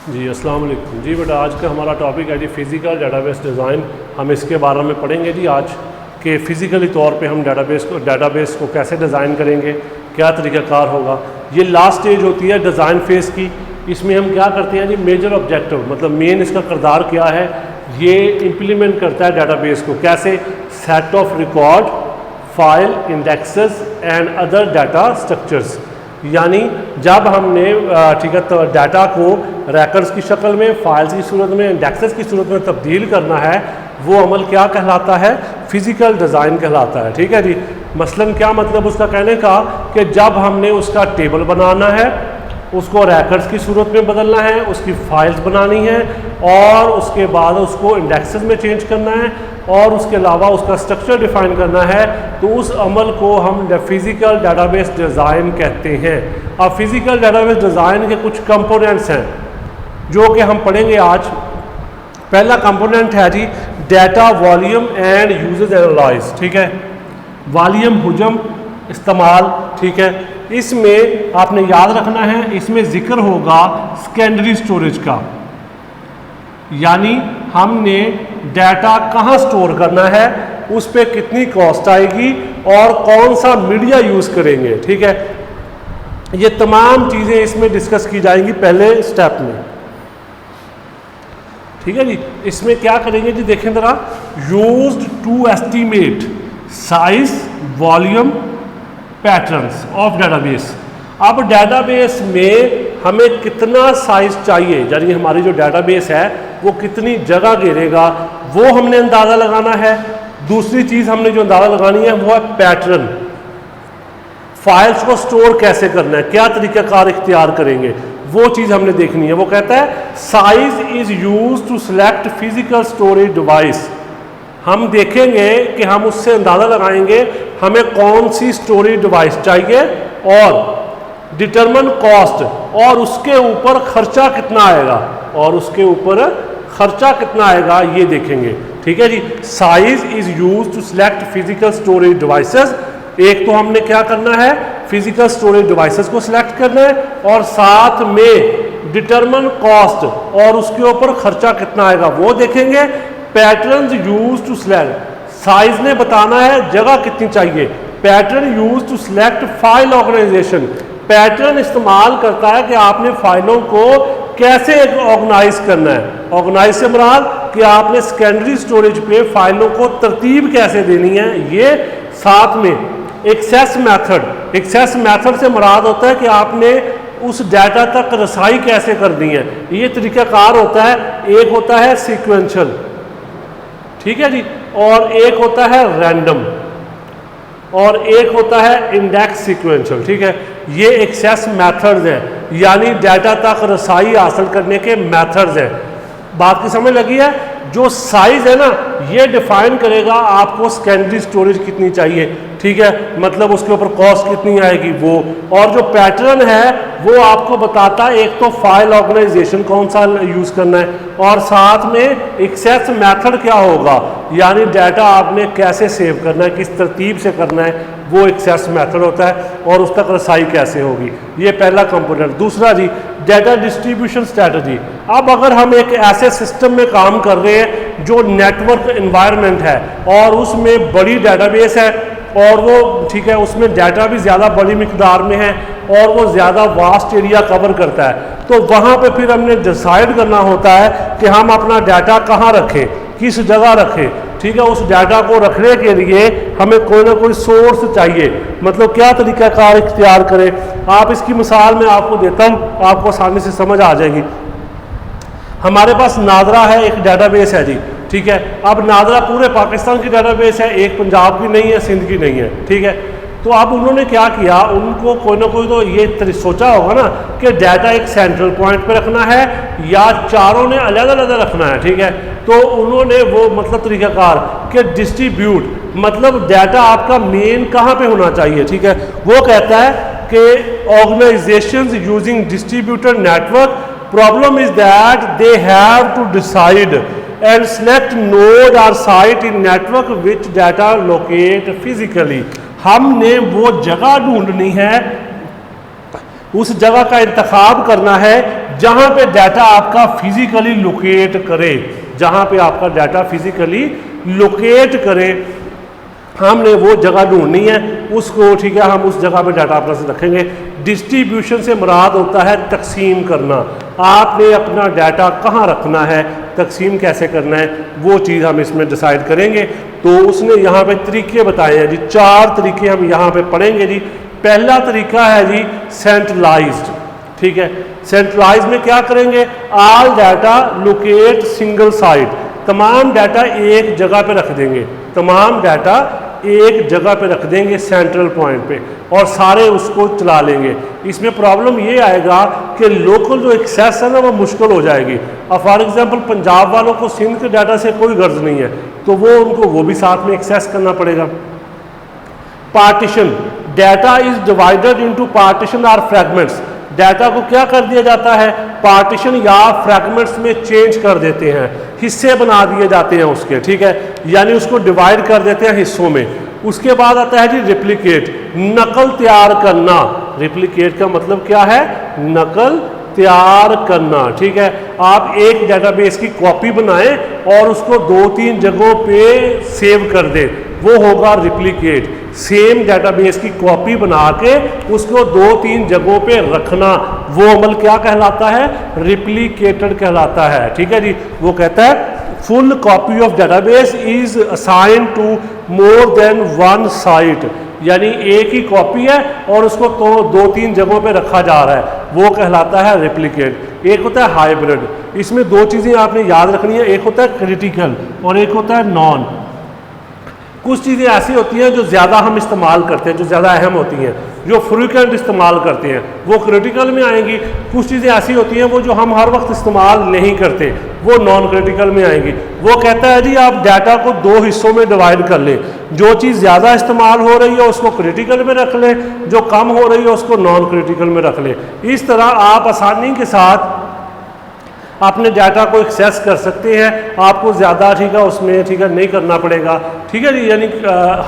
जी अस्सलाम वालेकुम। जी बेटा आज का हमारा टॉपिक है जी फ़िज़िकल डेटाबेस डिज़ाइन। हम इसके बारे में पढ़ेंगे जी आज कि फ़िज़िकली तौर पे हम डेटाबेस को कैसे डिज़ाइन करेंगे, क्या तरीक़ाकार होगा। ये लास्ट स्टेज होती है डिज़ाइन फ़ेज़ की। इसमें हम क्या करते हैं जी, मेजर ऑब्जेक्टिव मतलब मेन इसका किरदार क्या है, ये इम्प्लीमेंट करता है डेटाबेस को कैसे, set of record, file, indexes and other data structures. यानी जब हमने ठीक है तो डाटा को रैकर्ड्स की शक्ल में, फाइल्स की सूरत में, इंडेक्सेस की सूरत में तब्दील करना है, वो अमल क्या कहलाता है, फिज़िकल डिज़ाइन कहलाता है। ठीक है जी। मसलन क्या मतलब उसका कहने का कि जब हमने उसका टेबल बनाना है, उसको रैकर्ड्स की सूरत में बदलना है, उसकी फाइल्स बनानी है और उसके बाद उसको इंडेक्सेस में चेंज करना है और उसके अलावा उसका स्ट्रक्चर डिफाइन करना है, तो उस अमल को हम फिज़िकल डेटाबेस डिज़ाइन कहते हैं। अब फिज़िकल डेटाबेस डिज़ाइन के कुछ कंपोनेंट्स हैं जो कि हम पढ़ेंगे आज। पहला कंपोनेंट है जी data volume and usage analyze. ठीक है, वॉल्यूम हुजम इस्तेमाल। ठीक है, इसमें आपने याद रखना है, इसमें जिक्र होगा सेकेंडरी स्टोरेज का, यानी हमने डाटा कहाँ स्टोर करना है, उस पर कितनी कॉस्ट आएगी और कौन सा मीडिया यूज़ करेंगे। ठीक है, ये तमाम चीज़ें इसमें डिस्कस की जाएंगी पहले स्टेप में। ठीक है जी। इसमें क्या करेंगे जी, देखें ज़रा, used to estimate size, volume, patterns of database. अब डेटाबेस में हमें कितना साइज चाहिए, यानी हमारी जो डेटाबेस है वो कितनी जगह घेरेगा, वो हमने अंदाज़ा लगाना है। दूसरी चीज़ हमने जो अंदाज़ा लगानी है वो है पैटर्न। फाइल्स को स्टोर कैसे करना है, क्या तरीक़ाकार इख्तियार करेंगे, वो चीज़ हमने देखनी है। वो कहता है size is use to select physical storage device. हम देखेंगे कि हम उससे अंदाज़ा लगाएंगे हमें कौन सी स्टोरेज डिवाइस चाहिए और डिटरमिन कॉस्ट, और उसके ऊपर खर्चा कितना आएगा, और उसके ऊपर खर्चा कितना आएगा ये देखेंगे। ठीक है जी। Size is use to select physical storage devices. एक तो हमने क्या करना है, फिजिकल स्टोरेज डिवाइसेस को सिलेक्ट करना है और साथ में डिटरमिन कॉस्ट और उसके ऊपर खर्चा कितना आएगा वो देखेंगे। Patterns use to select, size ने बताना है जगह कितनी चाहिए। Pattern use to select file organization, pattern इस्तेमाल करता है कि आपने फाइलों को कैसे ऑर्गेनाइज करना है। ऑर्गेनाइज से मुराद कि आपने सेकेंडरी स्टोरेज पे फाइलों को तरतीब कैसे देनी है। ये साथ में एक्सेस मेथड, एक्सेस मेथड से मुराद होता है कि आपने उस डाटा तक रसाई कैसे करनी है, ये तरीक़ाकार होता है। एक होता है सीक्वेंशियल, ठीक है जी, और एक होता है रैंडम, और एक होता है इंडेक्स सीक्वेंशियल। ठीक है, ये एक्सेस मेथड्स हैं, यानी डाटा तक रसाई हासिल करने के मेथड्स हैं। बात की समझ लगी है। जो साइज है ना, ये डिफाइन करेगा आपको सेकेंडरी स्टोरेज कितनी चाहिए। ठीक है, मतलब उसके ऊपर कॉस्ट कितनी आएगी वो। और जो पैटर्न है वो आपको बताता है एक तो फाइल ऑर्गेनाइजेशन कौन सा यूज़ करना है, और साथ में एक्सेस मेथड क्या होगा, यानी डाटा आपने कैसे सेव करना है, किस तरतीब से करना है, वो एक्सेस मेथड होता है, और उस तक रसाई कैसे होगी। ये पहला कंपोनेंट। दूसरा जी डाटा डिस्ट्रीब्यूशन स्ट्रैटेजी। अब अगर हम एक ऐसे सिस्टम में काम कर रहे हैं जो नेटवर्क एनवायरनमेंट है और उसमें बड़ी डेटाबेस है और वो ठीक है उसमें डाटा भी ज़्यादा बड़ी मिकदार में है और वो ज़्यादा वास्ट एरिया कवर करता है, तो वहाँ पे फिर हमने डिसाइड करना होता है कि हम अपना डाटा कहाँ रखें, किस जगह रखें। ठीक है, उस डाटा को रखने के लिए हमें कोई ना कोई सोर्स चाहिए, मतलब क्या तरीक़ाकार इख्तियार करें। आप इसकी मिसाल मैं आपको देता हूँ, आपको आसानी से समझ आ जाएगी। हमारे पास नादरा है, एक डाटाबेस है जी। ठीक है, अब नादरा पूरे पाकिस्तान की डाटाबेस है, एक पंजाब की नहीं है, सिंध की नहीं है। ठीक है, तो अब उन्होंने क्या किया, उनको कोई ना कोई तो ये सोचा होगा ना कि डाटा एक सेंट्रल पॉइंट पे रखना है या चारों ने अलग अलग रखना है। ठीक है, तो उन्होंने वो मतलब तरीक़ाकार कि डिस्ट्रीब्यूट, मतलब डाटा आपका मेन कहाँ पे होना चाहिए। ठीक है, वो कहता है कि organizations using distributed network, problem is that they have to decide and select node और site in network which data locate physically. हमने वो जगह ढूंढनी है, उस जगह का इंतखाब करना है जहां पे डाटा आपका फिजिकली लोकेट करे, जहां पे आपका डाटा फिजिकली लोकेट करे, हमने वो जगह ढूंढनी है उसको, ठीक है, हम उस जगह पे डाटा अपना से रखेंगे। डिस्ट्रीब्यूशन से मुराद होता है तकसीम करना, आपने अपना डाटा कहाँ रखना है, तकसीम कैसे करना है, वो चीज़ हम इसमें डिसाइड करेंगे। तो उसने यहाँ पे तरीके बताए हैं जी, 4 तरीके हम यहाँ पे पढ़ेंगे जी। पहला तरीका है जी सेंट्रलाइज्ड, ठीक है। सेंट्रलाइज में क्या करेंगे, all data locate single site, तमाम डाटा एक जगह पे रख देंगे, तमाम डाटा एक जगह पे रख देंगे सेंट्रल पॉइंट पे, और सारे उसको चला लेंगे। इसमें प्रॉब्लम ये आएगा कि लोकल जो एक्सेस है ना वो मुश्किल हो जाएगी। अब फॉर एग्जांपल पंजाब वालों को सिंध के डाटा से कोई गर्ज नहीं है, तो वो उनको वो भी साथ में एक्सेस करना पड़ेगा। Partition, data is divided into partition और फ्रैगमेंट्स, डाटा को क्या कर दिया जाता है, पार्टीशन या फ्रैगमेंट्स में चेंज कर देते हैं, हिस्से बना दिए जाते हैं उसके, ठीक है, यानी उसको डिवाइड कर देते हैं हिस्सों में। उसके बाद आता है जी रिप्लिकेट, नकल तैयार करना। रिप्लिकेट का मतलब क्या है, नकल तैयार करना, ठीक है। आप एक डाटाबेस की कॉपी बनाएं और उसको 2-3 जगहों पे सेव कर दें, वो होगा रिप्लिकेट। सेम डाटाबेस की कॉपी बना के उसको 2-3 जगहों पे रखना, वो अमल क्या कहलाता है, रिप्लिकेटेड कहलाता है, ठीक है जी। वो कहता है full copy of database is assign to more than one site, यानी एक ही कॉपी है और उसको तो 2-3 जगहों पे रखा जा रहा है, वो कहलाता है रिप्लिकेट। एक होता है हाइब्रिड, इसमें 2 चीज़ें आपने याद रखनी है, एक होता है क्रिटिकल और एक होता है नॉन। कुछ चीज़ें ऐसी होती हैं जो ज़्यादा हम इस्तेमाल करते हैं, जो ज़्यादा अहम होती हैं, जो फ्रीक्वेंट इस्तेमाल करते हैं, वो क्रिटिकल में आएंगी। कुछ चीज़ें ऐसी होती हैं वो जो हम हर वक्त इस्तेमाल नहीं करते, वो नॉन क्रिटिकल में आएंगी। वो कहता है जी आप डाटा को 2 हिस्सों में डिवाइड कर लें, जो चीज़ ज़्यादा इस्तेमाल हो रही है उसको क्रिटिकल में रख लें, जो कम हो रही है उसको नॉन क्रिटिकल में रख लें। इस तरह आप आसानी के साथ अपने डाटा को एक्सेस कर सकते हैं, आपको ज़्यादा, ठीक है, उसमें, ठीक है, नहीं करना पड़ेगा, ठीक है जी। यानी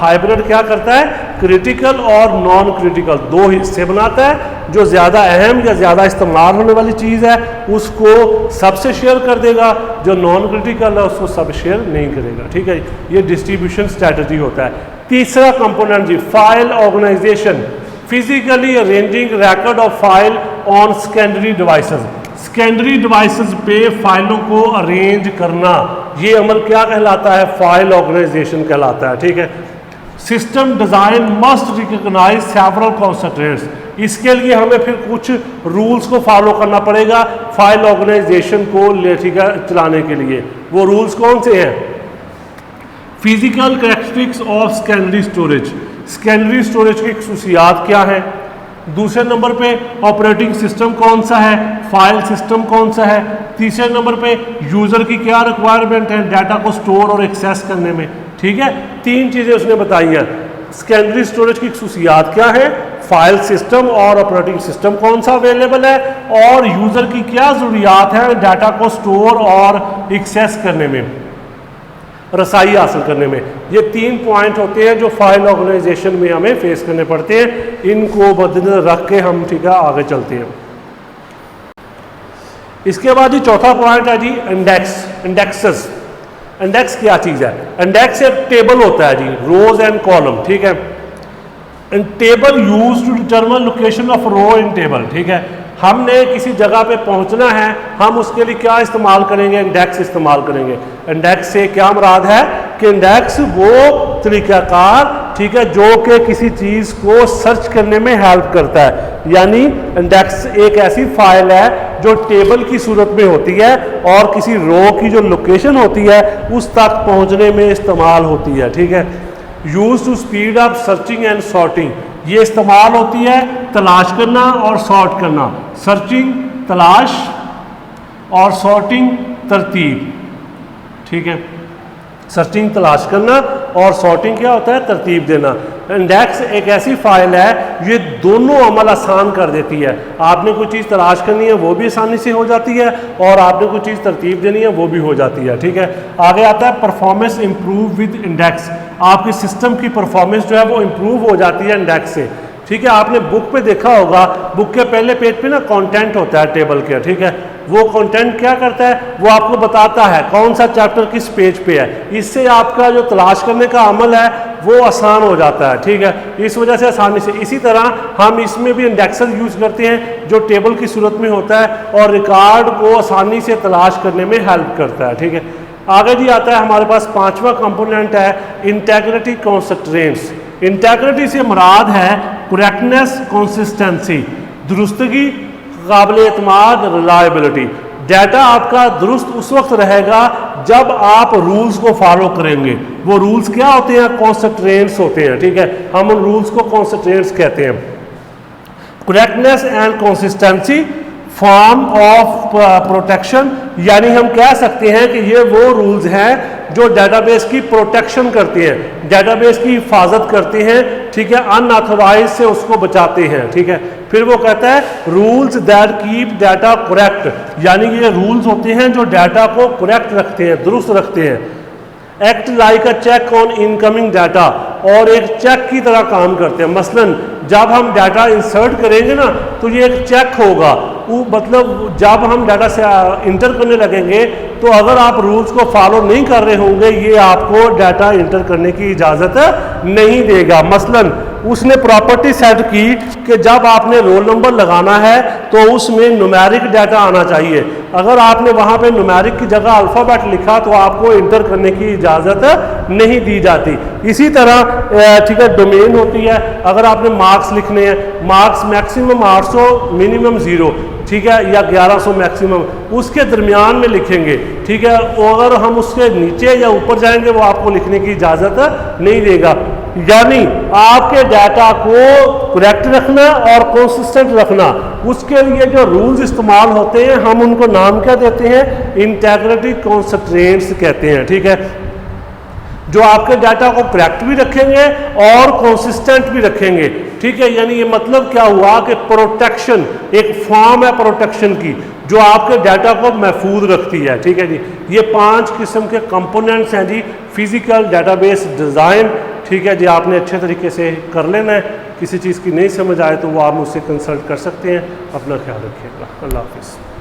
हाइब्रिड क्या करता है, क्रिटिकल और नॉन क्रिटिकल 2 हिस्से बनाता है, जो ज़्यादा अहम या ज़्यादा इस्तेमाल होने वाली चीज़ है उसको सबसे शेयर कर देगा, जो नॉन क्रिटिकल है उसको सब शेयर नहीं करेगा, ठीक है। ये डिस्ट्रीब्यूशन स्ट्रैटेजी होता है। तीसरा कंपोनेंट जी file organization, physically arranging record of file on secondary devices, secondary devices पे फाइलों को अरेंज करना, ये अमल क्या कहलाता है, फाइल ऑर्गेनाइजेशन कहलाता है, ठीक है। System design must recognize several constraints, इसके लिए हमें फिर कुछ रूल्स को फॉलो करना पड़ेगा फाइल ऑर्गेनाइजेशन को, ठीक है, चलाने के लिए। वो रूल्स कौन से हैं, physical characteristics of secondary storage, secondary storage की खसूसियात क्या है। दूसरे नंबर पे ऑपरेटिंग सिस्टम कौन सा है, फाइल सिस्टम कौन सा है। तीसरे नंबर पे यूज़र की क्या रिक्वायरमेंट है डाटा को स्टोर और एक्सेस करने में, ठीक है। 3 चीज़ें उसने बताई हैं, सेकेंडरी स्टोरेज की खसूसियात क्या है, फाइल सिस्टम और ऑपरेटिंग सिस्टम कौन सा अवेलेबल है, और यूज़र की क्या ज़रूरियात है डाटा को स्टोर और एक्सेस करने में, रसाई हासिल करने में। ये 3 पॉइंट होते हैं जो फाइल ऑर्गेनाइजेशन में हमें फेस करने पड़ते हैं, इनको मद्देनजर रख के हम, ठीक है, आगे चलते हैं। इसके बाद ही चौथा पॉइंट है जी इंडेक्स, इंडेक्सेस। इंडेक्स क्या चीज़ है, इंडेक्स एक टेबल होता है जी, रोज एंड कॉलम, ठीक है। Table use to determine location of row in table, ठीक है। हमने किसी जगह पे पहुंचना है, हम उसके लिए क्या इस्तेमाल करेंगे, इंडेक्स इस्तेमाल करेंगे। इंडेक्स से क्या मुराद है कि इंडेक्स वो तरीक़ाकार, ठीक है, जो कि किसी चीज़ को सर्च करने में हेल्प करता है। यानी इंडेक्स एक ऐसी फाइल है जो टेबल की सूरत में होती है और किसी रो की जो लोकेशन होती है उस तक पहुंचने में इस्तेमाल होती है, ठीक है। Use to speed up searching and sorting, ये इस्तेमाल होती है तलाश करना और सॉर्ट करना। सर्चिंग तलाश और सॉर्टिंग तरतीब, ठीक है। सर्चिंग तलाश करना और सॉर्टिंग क्या होता है, तरतीब देना। इंडेक्स एक ऐसी फाइल है ये दोनों अमल आसान कर देती है। आपने कोई चीज़ तलाश करनी है वो भी आसानी से हो जाती है और आपने कोई चीज़ तरतीब देनी है वो भी हो जाती है, ठीक है। आगे आता है परफॉर्मेंस इम्प्रूव विद इंडेक्स, आपके सिस्टम की परफॉर्मेंस जो है वो इम्प्रूव हो जाती है इंडेक्स से। ठीक है, आपने बुक पे देखा होगा, बुक के पहले पेज पे ना कंटेंट होता है टेबल के, ठीक है, वो कंटेंट क्या करता है, वो आपको बताता है कौन सा चैप्टर किस पेज पे है। इससे आपका जो तलाश करने का अमल है वो आसान हो जाता है, ठीक है, इस वजह से आसानी से। इसी तरह हम इसमें भी इंडेक्सेस यूज़ करते हैं जो टेबल की सूरत में होता है और रिकॉर्ड को आसानी से तलाश करने में हेल्प करता है, ठीक है। आगे जी आता है हमारे पास पांचवा कंपोनेंट है इंटेग्रिटी कंस्ट्रेंट्स। इंटेग्रिटी से मुराद है करेक्टनेस, कंसिस्टेंसी, दुरुस्तगी, काबिल एतमाद, रिलायबिलिटी। डाटा आपका दुरुस्त उस वक्त रहेगा जब आप रूल्स को फॉलो करेंगे। वो रूल्स क्या होते हैं, कंस्ट्रेंट्स होते हैं, ठीक है, हम उन रूल्स को कंस्ट्रेंट्स कहते हैं। Correctness and consistency form of protection, यानी हम कह सकते हैं कि ये वो रूल्स हैं जो डेटाबेस की प्रोटेक्शन करते हैं, डेटाबेस की हिफाजत करते हैं, ठीक है, अनऑथोराइज से उसको बचाते हैं, ठीक है। फिर वो कहता है rules that keep data correct, यानी ये रूल्स होते हैं जो डाटा को करेक्ट रखते हैं, दुरुस्त रखते हैं। Act like a check on incoming data, और एक चेक की तरह काम करते हैं। मसलन जब हम डाटा इंसर्ट करेंगे ना तो ये एक चेक होगा, वो मतलब जब हम डाटा से इंटर करने लगेंगे तो अगर आप रूल्स को फॉलो नहीं कर रहे होंगे ये आपको डाटा इंटर करने की इजाज़त नहीं देगा। मसलन उसने प्रॉपर्टी सेट की कि जब आपने रोल नंबर लगाना है तो उसमें न्यूमेरिक डाटा आना चाहिए। अगर आपने वहाँ पे न्यूमेरिक की जगह अल्फ़ाबेट लिखा तो आपको इंटर करने की इजाज़त नहीं दी जाती। इसी तरह ठीक है, डोमेन होती है, अगर आपने मार्क्स लिखने हैं, मार्क्स मैक्सिमम 800 मिनिमम 0, ठीक है, या 1100 मैक्सिमम, उसके दरमियान में लिखेंगे, ठीक है। अगर हम उसके नीचे या ऊपर जाएंगे वो आपको लिखने की इजाज़त नहीं देगा। यानी आपके डाटा को करेक्ट रखना और कंसिस्टेंट रखना, उसके लिए जो रूल्स इस्तेमाल होते हैं हम उनको नाम क्या देते हैं, इंटेग्रिटी कंस्ट्रेंट्स कहते हैं, ठीक है, जो आपके डाटा को करेक्ट भी रखेंगे और कंसिस्टेंट भी रखेंगे, ठीक है। यानी ये मतलब क्या हुआ कि प्रोटेक्शन एक फॉर्म है प्रोटेक्शन की जो आपके डाटा को महफूज रखती है, ठीक है जी। ये 5 किस्म के कंपोनेंट्स हैं जी फिजिकल डाटाबेस डिज़ाइन, ठीक है जी। आपने अच्छे तरीके से कर लेना है, किसी चीज़ की नहीं समझ आए तो वो आप मुझसे कंसल्ट कर सकते हैं। अपना ख्याल रखिएगा, अल्लाह हाफिज़।